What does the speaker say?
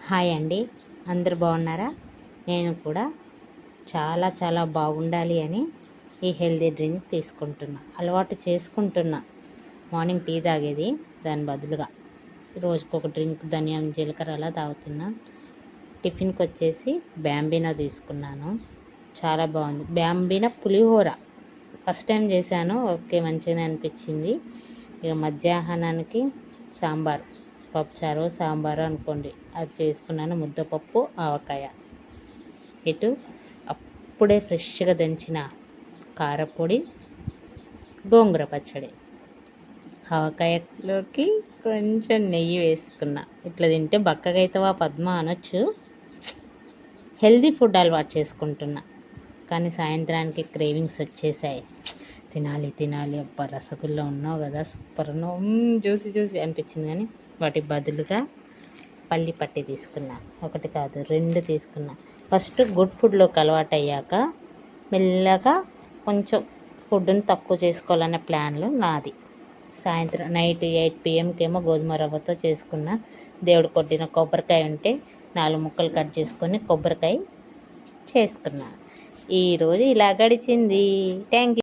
Hi అండి, అందరు బాగున్నారా? నేను కూడా చాలా బాగుండాలి అని ఈ హెల్దీ డ్రింక్ తీసుకుంటున్నా, అలవాటు చేసుకుంటున్నా. మార్నింగ్ టీ తాగేది, దాని బదులుగా రోజుకొక డ్రింక్ ధనియం జీలకర్ర అలా తాగుతున్నా. టిఫిన్కి వచ్చేసి బ్యాంబీనా తీసుకున్నాను, చాలా బాగుంది. బ్యాంబీనా పులిహోర ఫస్ట్ టైం చేశాను, ఓకే మంచిగా అనిపించింది. ఇక మధ్యాహ్నానికి సాంబార్, పప్పుచారు సాంబారు అనుకోండి, అది చేసుకున్నాను. ముద్దపప్పు ఆవకాయ, ఇటు అప్పుడే ఫ్రెష్గా దంచిన కారపొడి, గోంగూర పచ్చడి. ఆవకాయలోకి కొంచెం నెయ్యి వేసుకున్నా. ఇట్లా తింటే బక్కగా అవుతావా పద్మ అనొచ్చు. హెల్దీ ఫుడ్ అలవాటు చేసుకుంటున్నా, కానీ సాయంత్రానికి క్రేవింగ్స్ వచ్చేసాయి. తినాలి అబ్బా, రసగుల్లా ఉన్నావు కదా, సూపర్ ఉన్నావు, జ్యూసీ అనిపించింది. కానీ వాటి బదులుగా పల్లి పట్టి తీసుకున్నా. ఒకటి కాదు, 2 తీసుకున్నా. ఫస్ట్ గుడ్ ఫుడ్లోకి అలవాటు అయ్యాక మెల్లగా కొంచెం ఫుడ్ని తక్కువ చేసుకోవాలనే ప్లాన్లో నాది. సాయంత్రం నైట్ 8 PM ఏమో గోధుమ రవ్వతో చేసుకున్న. దేవుడు కొట్టిన కొబ్బరికాయ ఉంటే 4 ముక్కలు కట్ చేసుకొని కొబ్బరికాయ చేసుకున్నా. ఈరోజు ఇలా గడిచింది. Thank you.